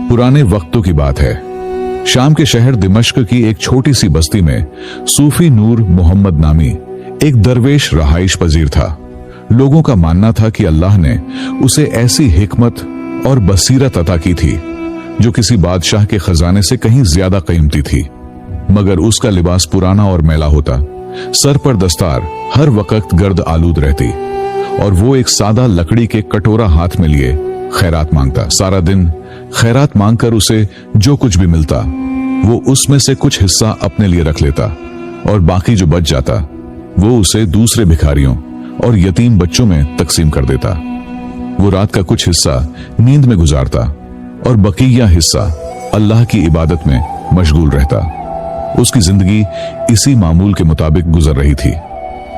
पुराने वक्तों की बात है। शाम के शहर दिमश्क की एक छोटी सी बस्ती में सूफी नूर मोहम्मद नामी एक दरवेश रहाइश पजीर था। लोगों का मानना था कि अल्लाह ने उसे ऐसी हिकमत और बसीरत अता की थी जो किसी बादशाह के खजाने से कहीं ज्यादा कीमती थी। मगर उसका लिबास पुराना और मैला होता, सर पर दस्तार हर वक्त गर्द आलूद रहती और वो एक सादा लकड़ी के कटोरा हाथ में लिए खैरात मांगता। सारा दिन खैरात मांगकर उसे जो कुछ भी मिलता वो उसमें से कुछ हिस्सा अपने लिए रख लेता और बाकी जो बच जाता वो उसे दूसरे भिखारियों और यतीम बच्चों में तकसीम कर देता। वो रात का कुछ हिस्सा नींद में गुजारता और बकीया हिस्सा अल्लाह की इबादत में मशगूल रहता। उसकी जिंदगी इसी मामूल के मुताबिक गुजर रही थी।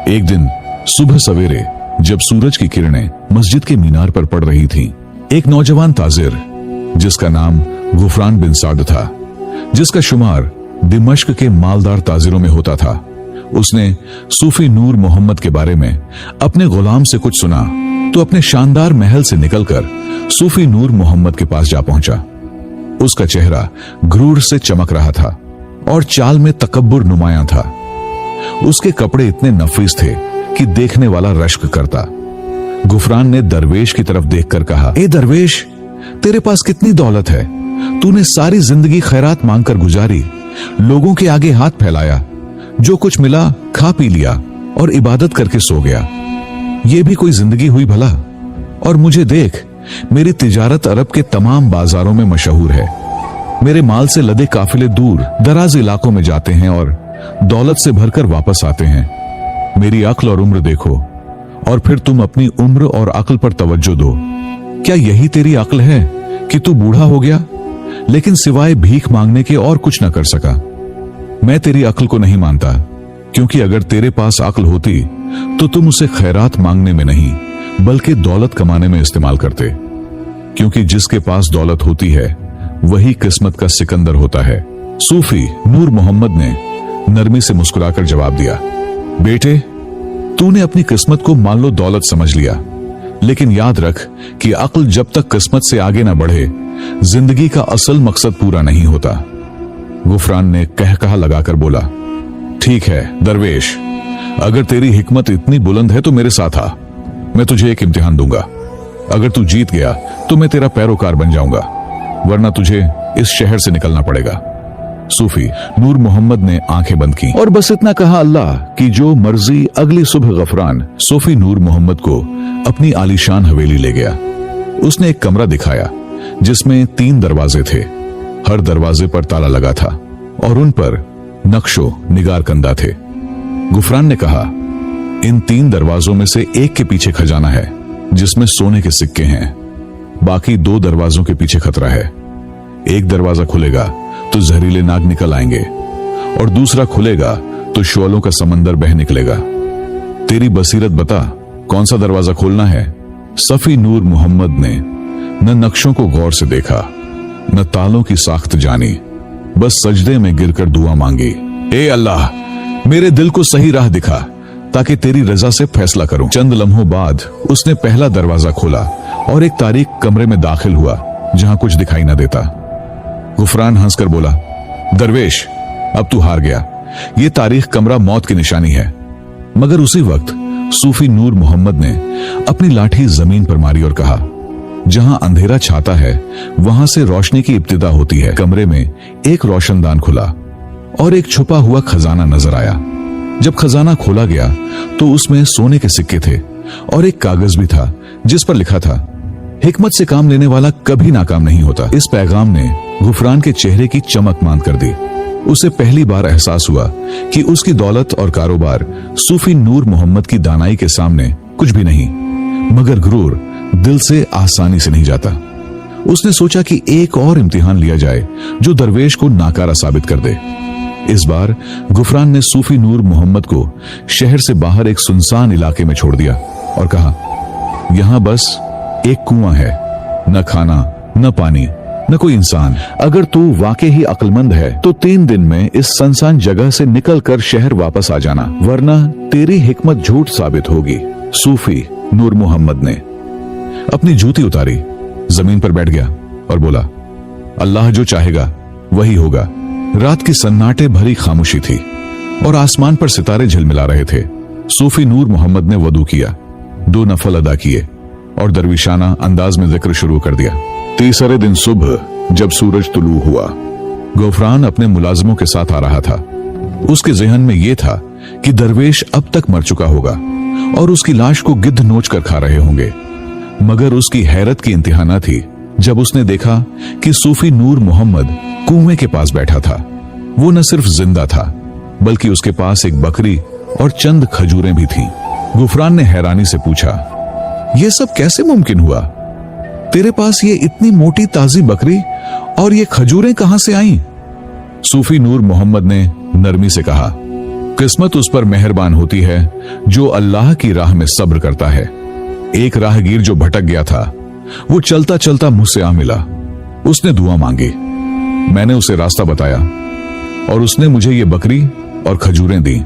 एक दिन सुबह सवेरे जब सूरज की किरणें मस्जिद के मीनार पर पड़ रही थीं, एक नौजवान ताजिर जिसका नाम गुफरान बिन साद था, जिसका शुमार दिमश्क के मालदार ताजिरों में होता था, उसने सूफी नूर मोहम्मद के बारे में अपने गुलाम से कुछ सुना तो अपने शानदार महल से निकलकर सूफी नूर मोहम्मद के पास जा पहुंचा। उसका चेहरा गुरूर से चमक रहा था और चाल में तकब्बुर नुमायां था। उसके कपड़े इतने नफीस थे कि देखने वाला रश्क करता। गुफरान ने दरवेश की तरफ देखकर कहा, ए दरवेश, तेरे पास कितनी दौलत है। तूने सारी जिंदगी खैरात मांगकर गुजारी, लोगों के आगे हाथ फैलाया, जो कुछ मिला खा पी लिया और इबादत करके सो गया। ये भी कोई जिंदगी हुई भला? और मुझे देख, मेरी तिजारत अरब के तमाम बाजारों में मशहूर है। मेरे माल से लदे काफिले दूर दराज इलाकों में जाते हैं और दौलत से भरकर वापस आते हैं। मेरी अक्ल और उम्र देखो और फिर तुम अपनी उम्र और अक्ल पर तवज्जो दो। क्या यही तेरी अक्ल है कि तू बूढ़ा हो गया लेकिन सिवाय भीख मांगने के और कुछ न कर सका? मैं तेरी अक्ल को नहीं मानता, क्योंकि अगर तेरे पास अक्ल होती तो तुम उसे खैरात मांगने में नहीं बल्कि दौलत कमाने में इस्तेमाल करते। क्योंकि जिसके पास दौलत होती है वही किस्मत का सिकंदर होता है। सूफी नूर मोहम्मद ने नरमी से मुस्कुराकर जवाब दिया, बेटे, तूने अपनी किस्मत को मान लो दौलत समझ लिया, लेकिन याद रख कि अक्ल जब तक किस्मत से आगे न बढ़े जिंदगी का असल मकसद पूरा नहीं होता। गुफरान ने कहकहा लगाकर बोला, ठीक है दरवेश, अगर तेरी हिकमत इतनी बुलंद है तो मेरे साथ आ। मैं तुझे एक इम्तिहान दूंगा। अगर तू जीत गया तो मैं तेरा पैरोकार बन जाऊंगा, वरना तुझे इस शहर से निकलना पड़ेगा। सूफी नूर मोहम्मद ने आंखें बंद की और बस इतना कहा, अल्लाह की जो मर्जी। अगली सुबह गफरान सूफी नूर मोहम्मद को अपनी आलीशान हवेली ले गया। उसने एक कमरा दिखाया जिसमें 3 दरवाजे थे। हर दरवाजे पर ताला लगा था और उन पर नक्शो निगार कंदा थे। गुफरान ने कहा, इन 3 दरवाजों में से एक के पीछे खजाना है जिसमें सोने के सिक्के हैं। बाकी 2 दरवाजों के पीछे खतरा है। एक दरवाजा खुलेगा तो जहरीले नाग निकल आएंगे और दूसरा खुलेगा तो शोलों का समंदर बह निकलेगा। तेरी बसीरत बता, कौन सा दरवाजा खोलना है? सूफी नूर मोहम्मद ने न नक्शों को गौर से देखा न तालों की साख्त जानी, बस सजदे में गिरकर दुआ मांगी, ए अल्लाह, मेरे दिल को सही राह दिखा ताकि तेरी रजा से फैसला करूं। चंद लम्हों बाद उसने पहला दरवाजा खोला और एक तारीक कमरे में दाखिल हुआ जहां कुछ दिखाई न देता। गुफरान हंसकर बोला, दरवेश, अब तू हार गया। ये तारीख कमरा मौत की निशानी है। मगर उसी वक्त सूफी नूर मोहम्मद ने अपनी लाठी जमीन पर मारी और कहा, जहां अंधेरा छाता है वहां से रोशनी की इब्तिदा होती है। कमरे में एक रोशनदान खुला और एक छुपा हुआ खजाना नजर आया। जब खजाना खोला गया तो उसमें सोने के सिक्के थे और एक कागज भी था जिस पर लिखा था, हिकमत से काम लेने वाला कभी नाकाम नहीं होता। इस पैगाम ने गुफरान के चेहरे की चमक मांद कर दी। उसे पहली बार एहसास हुआ कि उसकी दौलत और कारोबार सूफी नूर मोहम्मद की दानाई के सामने कुछ भी नहीं, मगर गुरूर दिल से आसानी से नहीं जाता। उसने सोचा कि एक और इम्तिहान लिया जाए जो दरवेश को नाकारा साबित कर दे। इस बार गुफरान ने सूफी नूर मोहम्मद को शहर से बाहर एक सुनसान इलाके में छोड़ दिया और कहा, यहां बस एक कुआं है, न खाना न पानी न कोई इंसान। अगर तू वाकई ही अक्लमंद है तो 3 दिन में इस सुनसान जगह से निकलकर शहर वापस आ जाना, वरना तेरी हिकमत झूठ साबित होगी। सूफी नूर मोहम्मद ने अपनी जूती उतारी, जमीन पर बैठ गया और बोला, अल्लाह जो चाहेगा वही होगा। रात की सन्नाटे भरी खामोशी थी और आसमान पर सितारे झिलमिला रहे थे। सूफी नूर मोहम्मद ने वदू किया, 2 नफल अदा किए और दरविशाना अंदाज में जिक्र शुरू कर दिया। तीसरे दिन सुबह जब सूरज तुलू हुआ, गफरान अपने मुलाजिमों के साथ आ रहा था। उसके जहन में यह था कि दरवेश अब तक मर चुका होगा और उसकी लाश को गिद्ध नोच कर खा रहे होंगे। मगर उसकी हैरत की इंतहा न थी जब उसने देखा कि सूफी नूर मोहम्मद कुएं के पास बैठा था। वो न सिर्फ जिंदा था बल्कि उसके पास एक बकरी और चंद खजूरें भी थीं। गुफरान ने हैरानी से पूछा, यह सब कैसे मुमकिन हुआ? तेरे पास ये इतनी मोटी ताजी बकरी और ये खजूरें कहां से आईं? सूफी नूर मोहम्मद ने नरमी से कहा, किस्मत उस पर मेहरबान होती है जो अल्लाह की राह में सब्र करता है। एक राहगीर जो भटक गया था वो चलता चलता मुझसे आ मिला। उसने दुआ मांगी, मैंने उसे रास्ता बताया और उसने मुझे ये बकरी और खजूरें दी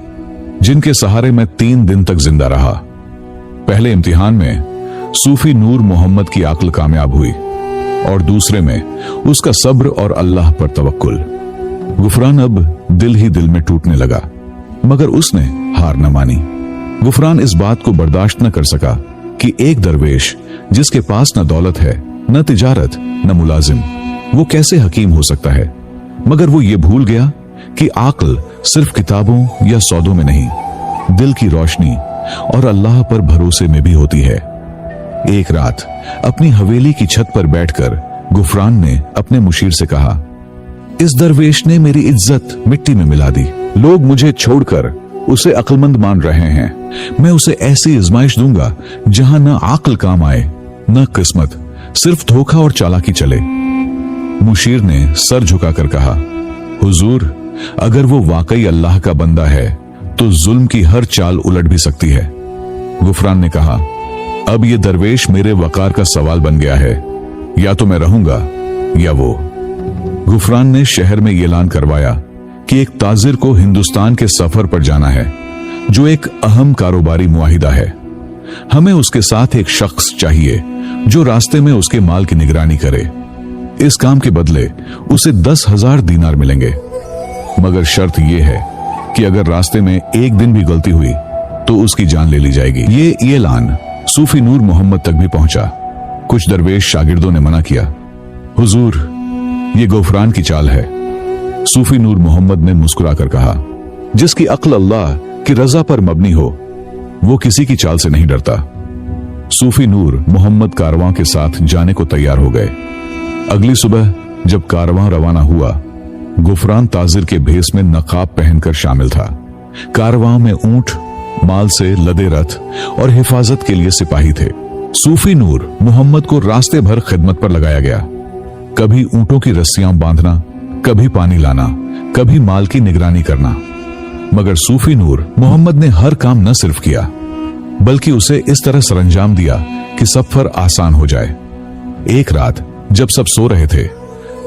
जिनके सहारे मैं 3 दिन तक जिंदा रहा। पहले इम्तिहान में सूफी नूर मोहम्मद की अक्ल कामयाब हुई और दूसरे में उसका सब्र और अल्लाह पर तवक्कुल। गुफरान अब दिल ही दिल में टूटने लगा, मगर उसने हार न मानी। गुफरान इस बात को बर्दाश्त न कर सका कि एक दरवेश जिसके पास न दौलत है, न तिजारत, न मुलाजिम, वो कैसे हकीम हो सकता है। मगर वो ये भूल गया कि आकल सिर्फ किताबों या सौदों में नहीं, दिल की रोशनी और अल्लाह पर भरोसे में भी होती है। एक रात अपनी हवेली की छत पर बैठकर गुफरान ने अपने मुशीर से कहा, इस दरवेश ने मेरी इज्जत मिट्टी में मिला दी। लोग मुझे छोड़कर उसे अक्लमंद मान रहे हैं। मैं उसे ऐसी आजमाइश दूंगा जहां न आकल काम आए न किस्मत, सिर्फ धोखा और चालाकी चले। मुशीर ने सर झुकाकर कहा, हुजूर, अगर वो वाकई अल्लाह का बंदा है तो जुल्म की हर चाल उलट भी सकती है। गुफरान ने कहा, अब ये दरवेश मेरे वकार का सवाल बन गया है, या तो मैं रहूंगा या वो। गुफरान ने शहर में ऐलान करवाया कि एक ताजिर को हिंदुस्तान के सफर पर जाना है जो एक अहम कारोबारी मुआहिदा है। हमें उसके साथ एक शख्स चाहिए जो रास्ते में उसके माल की निगरानी करे। इस काम के बदले उसे 10,000 दीनार मिलेंगे, मगर शर्त यह है कि अगर रास्ते में एक दिन भी गलती हुई तो उसकी जान ले ली जाएगी। ये ऐलान सूफी नूर मोहम्मद तक भी पहुंचा। कुछ दरवेश शागिर्दों ने मना किया, हुजूर, ये गुफरान की चाल है। सूफी नूर मोहम्मद ने मुस्कुराकर कहा, जिसकी अक्ल अल्लाह की रजा पर मबनी हो वो किसी की चाल से नहीं डरता। सूफी नूर मोहम्मद कारवां के साथ जाने को तैयार हो गए। अगली सुबह जब कारवां रवाना हुआ, गुफरान ताजिर के भेस में नकाब पहनकर शामिल था। कारवां में ऊंट, माल से लदे रथ और हिफाजत के लिए सिपाही थे। सूफी नूर मोहम्मद को रास्ते भर खिदमत पर लगाया गया। कभी ऊंटों की रस्सियां बांधना, कभी पानी लाना, कभी माल की निगरानी करना। मगर सूफी नूर मोहम्मद ने हर काम न सिर्फ किया बल्कि उसे इस तरह सरंजाम दिया कि सफर आसान हो जाए। एक रात जब सब सो रहे थे,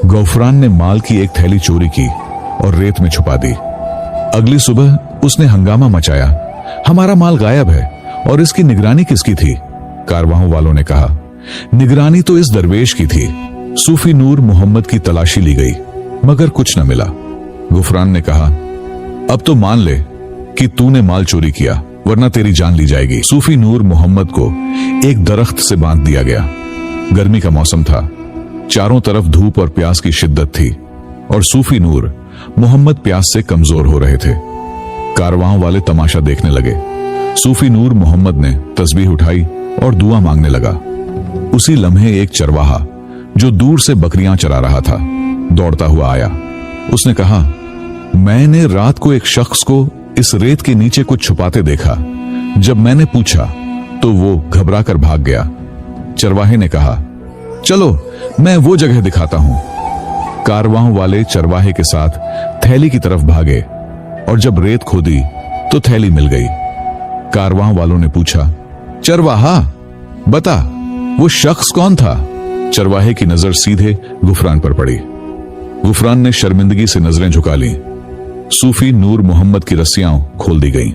गौफरान ने माल की एक थैली चोरी की और रेत में छुपा दी। अगली सुबह उसने हंगामा मचाया, हमारा माल गायब है और इसकी निगरानी किसकी थी? कारवां वालों ने कहा, निगरानी तो इस दरवेश की थी। सूफी नूर मोहम्मद की तलाशी ली गई मगर कुछ न मिला। गुफरान ने कहा, अब तो मान ले कि तूने माल चोरी किया वरना तेरी जान ली जाएगी। सूफी नूर मोहम्मद को एक दरख्त से बांध दिया गया। गर्मी का मौसम था, चारों तरफ धूप और प्यास की शिद्दत थी और सूफी नूर मोहम्मद प्यास से कमजोर हो रहे थे। कारवां वाले तमाशा देखने लगे। सूफी नूर मोहम्मद ने तस्बीह उठाई और दुआ मांगने लगा। उसी लम्हे एक चरवाहा जो दूर से बकरियां चरा रहा था दौड़ता हुआ आया। उसने कहा, मैंने रात को एक शख्स को इस रेत के नीचे कुछ छुपाते देखा। जब मैंने पूछा तो वो घबरा कर भाग गया। चरवाहे ने कहा, चलो मैं वो जगह दिखाता हूं। कारवां वाले चरवाहे के साथ थैली की तरफ भागे और जब रेत खोदी तो थैली मिल गई। कारवां वालों ने पूछा, चरवाहा बता वो शख्स कौन था? चरवाहे की नजर सीधे गुफरान पर पड़ी। गुफरान ने शर्मिंदगी से नजरें झुका ली। सूफी नूर मोहम्मद की रस्सियां खोल दी गईं।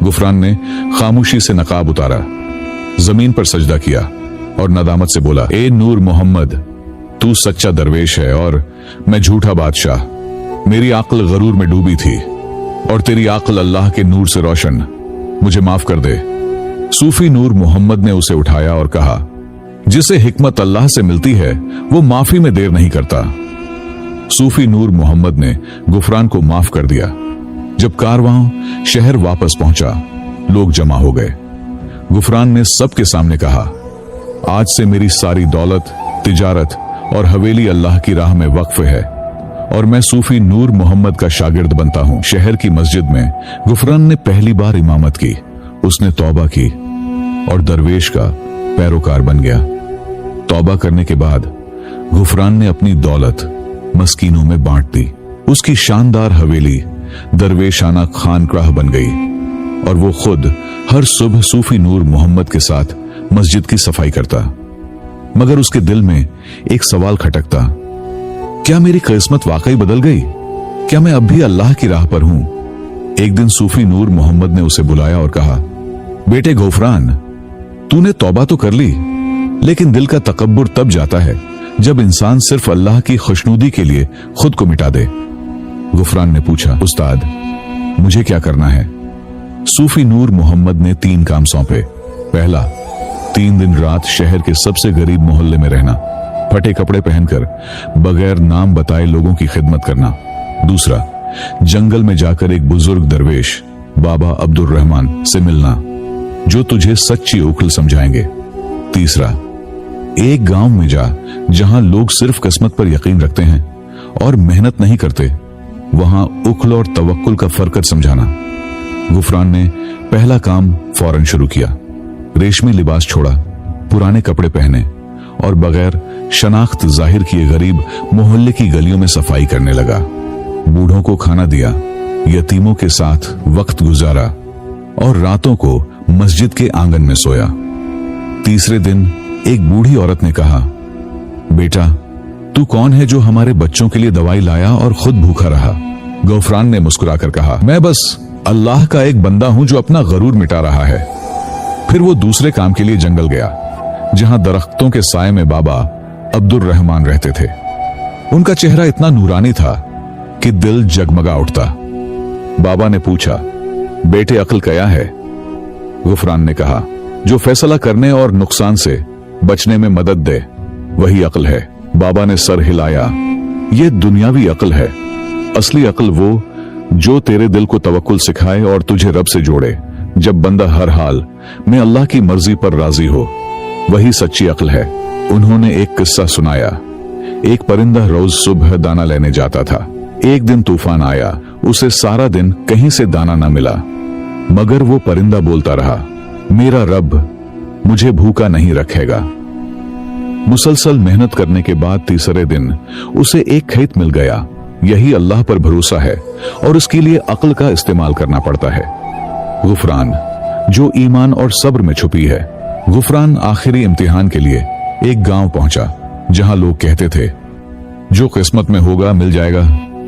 गुफरान ने खामोशी से नकाब उतारा, जमीन पर सजदा किया और नदामत से बोला, ए नूर मोहम्मद, तू सच्चा दरवेश है और मैं झूठा बादशाह। मेरी अक्ल गरूर में डूबी थी और तेरी अक्ल अल्लाह के नूर से रोशन। मुझे माफ कर दे। सूफी नूर मोहम्मद ने उसे उठाया और कहा, जिसे हिकमत अल्लाह से मिलती है वो माफी में देर नहीं करता। सूफी नूर मोहम्मद ने गुफरान को माफ कर दिया। जब कारवां शहर वापस पहुंचा, लोग जमा हो गए। गुफरान ने सबके सामने कहा, आज से मेरी सारी दौलत, तिजारत और हवेली अल्लाह की राह में वक्फ है और मैं सूफी नूर मोहम्मद का शागिर्द बनता हूं। शहर की मस्जिद में गुफरान ने पहली बार इमामत की। उसने तौबा की और दरवेश का पैरोकार बन गया। तौबा करने के बाद गुफरान ने अपनी दौलत मस्कीनों में बांट दी। उसकी शानदार हवेली दरवेशाना खानकाह बन गई और वो खुद हर सुबह सूफी नूर मोहम्मद के साथ मस्जिद की सफाई करता। मगर उसके दिल में एक सवाल खटकता, क्या मेरी किस्मत वाकई बदल गई? क्या मैं अब भी अल्लाह की राह पर हूं? एक दिन सूफी नूर मोहम्मद ने उसे बुलाया और कहा, बेटे गुफरान, तूने तौबा तो कर ली, लेकिन दिल का तकब्बुर तब जाता है जब इंसान सिर्फ अल्लाह की खुशनुदी के लिए खुद को मिटा दे। गुफरान ने पूछा, उस्ताद, मुझे क्या करना है? सूफी नूर मोहम्मद ने 3 काम सौंपे। पहला, 3 दिन रात शहर के सबसे गरीब मोहल्ले में रहना, फटे कपड़े पहनकर बगैर नाम बताए लोगों की खिदमत करना। दूसरा, जंगल में जाकर एक बुजुर्ग दरवेश बाबा अब्दुल रहमान से मिलना, जो तुझे सच्ची उखल समझाएंगे। तीसरा, एक गांव में जा जहां लोग सिर्फ किस्मत पर यकीन रखते हैं और मेहनत नहीं करते, वहां उखल और तवक्कुल का फर्क समझाना। गुफरान ने पहला काम फौरन शुरू किया। रेशमी लिबास छोड़ा, पुराने कपड़े पहने और बगैर शनाख्त जाहिर किए गरीब मोहल्ले की गलियों में सफाई करने लगा। बूढ़ों को खाना दिया, यतीमों के साथ वक्त गुजारा और रातों को मस्जिद के आंगन में सोया। तीसरे दिन एक बूढ़ी औरत ने कहा, बेटा, तू कौन है जो हमारे बच्चों के लिए दवाई लाया और खुद भूखा रहा? गुफरान ने मुस्कुराकर कहा, मैं बस अल्लाह का एक बंदा हूं जो अपना गरूर मिटा रहा है। फिर वो दूसरे काम के लिए जंगल गया, जहां दरख्तों के साए में बाबा अब्दुल रहमान रहते थे। उनका चेहरा इतना नूरानी था कि दिल जगमगा उठता। बाबा ने पूछा, बेटे, अक्ल क्या है? गुफरान ने कहा, जो फैसला करने और नुकसान से बचने में मदद दे, वही अक्ल है। बाबा ने सर हिलाया, यह दुनियावी अक्ल है। असली अक्ल वो जो तेरे दिल को तवक्कुल सिखाए और तुझे रब से जोड़े। जब बंदा हर हाल में अल्लाह की मर्जी पर राजी हो, वही सच्ची अक्ल है। उन्होंने एक किस्सा सुनाया। एक परिंदा रोज सुबह दाना लेने जाता था। एक दिन तूफान आया, उसे सारा दिन कहीं से दाना न मिला, मगर वो परिंदा बोलता रहा, मेरा रब मुझे भूखा नहीं रखेगा। मुसलसल मेहनत करने के बाद तीसरे दिन उसे एक खेत मिल गया। यही अल्लाह पर भरोसा है और इसके लिए अक्ल का इस्तेमाल करना पड़ता है। गुफरान, जो ईमान और सब्र में छुपी है। गुफरान आखिरी इम्तिहान के लिए एक गांव पहुंचा, जहां लोग कहते थे, जो किस्मत में होगा मिल जाएगा,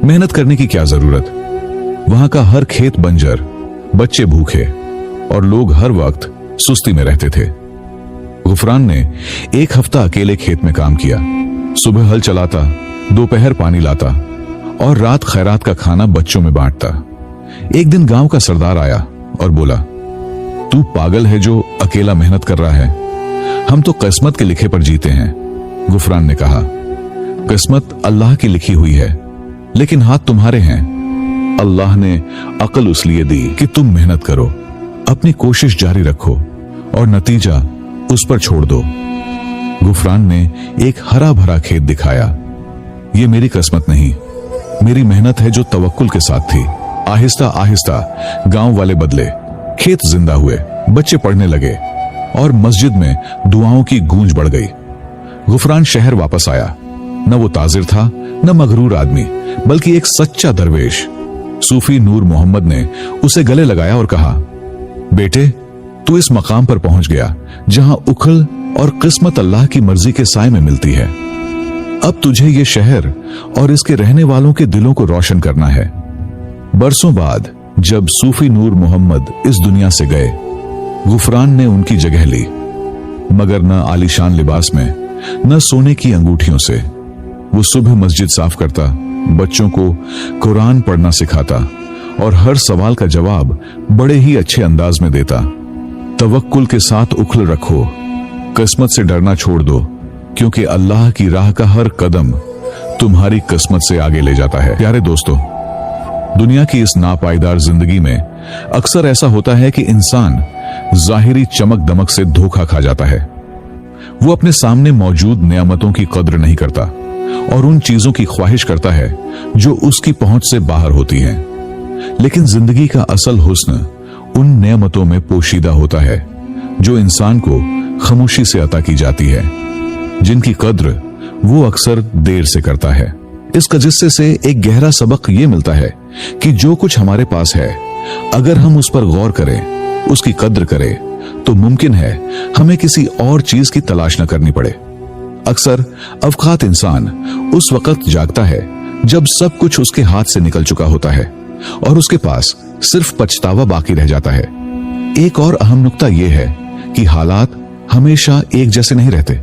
मेहनत करने की क्या जरूरत। वहां का हर खेत बंजर, बच्चे भूखे और लोग हर वक्त सुस्ती में रहते थे। गुफरान ने एक हफ्ता अकेले खेत में काम किया। सुबह हल चलाता, दोपहर पानी लाता और रात खैरात का खाना बच्चों में बांटता। एक दिन गांव का सरदार आया और बोला, तू पागल है जो अकेला मेहनत कर रहा है? हम तो किस्मत के लिखे पर जीते हैं। गुफरान ने कहा, किस्मत अल्लाह की लिखी हुई है, लेकिन हाथ तुम्हारे हैं। अल्लाह ने अक्ल इसलिए दी कि तुम मेहनत करो, अपनी कोशिश जारी रखो और नतीजा उस पर छोड़ दो। गुफरान ने एक हरा भरा खेत दिखाया। ये मेरी किस्मत नहीं, मेरी मेहनत है जो तवक्कुल के साथ थी। आहिस्ता आहिस्ता गांव वाले बदले, खेत जिंदा हुए, बच्चे पढ़ने लगे और मस्जिद में दुआओं की गूंज बढ़ गई। गुफरान शहर वापस आया। न वो ताजिर था, न मगरूर आदमी, बल्कि एक सच्चा दरवेश। सूफी नूर मोहम्मद ने उसे गले लगाया और कहा, बेटे, तू इस मकाम पर पहुंच गया जहां उखल और किस्मत अल्लाह की मर्जी के साए में मिलती है। अब तुझे ये शहर और इसके रहने वालों के दिलों को रोशन करना है। बरसों बाद जब सूफी नूर मोहम्मद इस दुनिया से गए, गुफरान ने उनकी जगह ली, मगर न आलीशान लिबास में, न सोने की अंगूठियों से, वो सुबह मस्जिद साफ करता, बच्चों को कुरान पढ़ना सिखाता और हर सवाल का जवाब बड़े ही अच्छे अंदाज में देता। तवक्कुल के साथ उखल रखो, किस्मत से डरना छोड़ दो, क्योंकि अल्लाह की राह का हर कदम तुम्हारी किस्मत से आगे ले जाता है। प्यारे दोस्तों, दुनिया की इस नापायदार जिंदगी में अक्सर ऐसा होता है कि इंसान जाहिरी चमक दमक से धोखा खा जाता है। वो अपने सामने मौजूद नेमतों की कद्र नहीं करता और उन चीजों की ख्वाहिश करता है जो उसकी पहुंच से बाहर होती हैं। लेकिन जिंदगी का असल हुस्न उन नेमतों में पोशीदा होता है जो इंसान को खामोशी से अता की जाती है, जिनकी कद्र वो अक्सर देर से करता है। इस किस्से से एक गहरा सबक ये मिलता है कि जो कुछ हमारे पास है, अगर हम उस पर गौर करें, उसकी कद्र करें, तो मुमकिन है हमें किसी और चीज की तलाश न करनी पड़े। अक्सर अवकात इंसान उस वक्त जागता है जब सब कुछ उसके हाथ से निकल चुका होता है और उसके पास सिर्फ पछतावा बाकी रह जाता है। एक और अहम नुक्ता यह है कि हालात हमेशा एक जैसे नहीं रहते।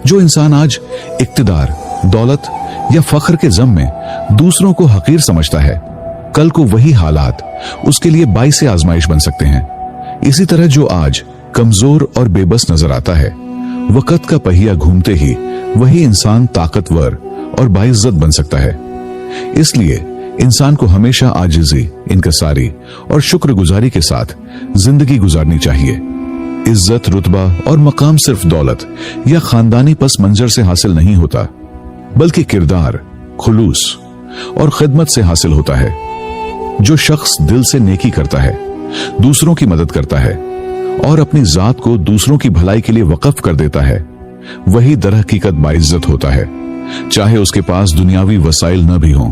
जो इंसान आज इक्तिदार, दौलत या फख्र के ज़म में दूसरों को हकीर समझता है, कल को वही हालात उसके लिए बाइस आजमाइश बन सकते हैं। इसी तरह जो आज कमजोर और बेबस नजर आता है, वक्त का पहिया घूमते ही वही इंसान ताकतवर और बाइज्जत बन सकता है। इसलिए इंसान को हमेशा आजिजी, इनकसारी और शुक्रगुजारी के साथ जिंदगी गुजारनी चाहिए। इज्जत, रुतबा और मकाम सिर्फ दौलत या खानदानी पस मंजर से हासिल नहीं होता, बल्कि किरदार, खुलूस और खिदमत से हासिल होता है। जो शख्स दिल से नेकी करता है, दूसरों की मदद करता है और अपनी जात को दूसरों की भलाई के लिए वक्फ कर देता है, वही दर हकीकत बाइज्जत होता है, चाहे उसके पास दुनियावी वसाइल न भी हों।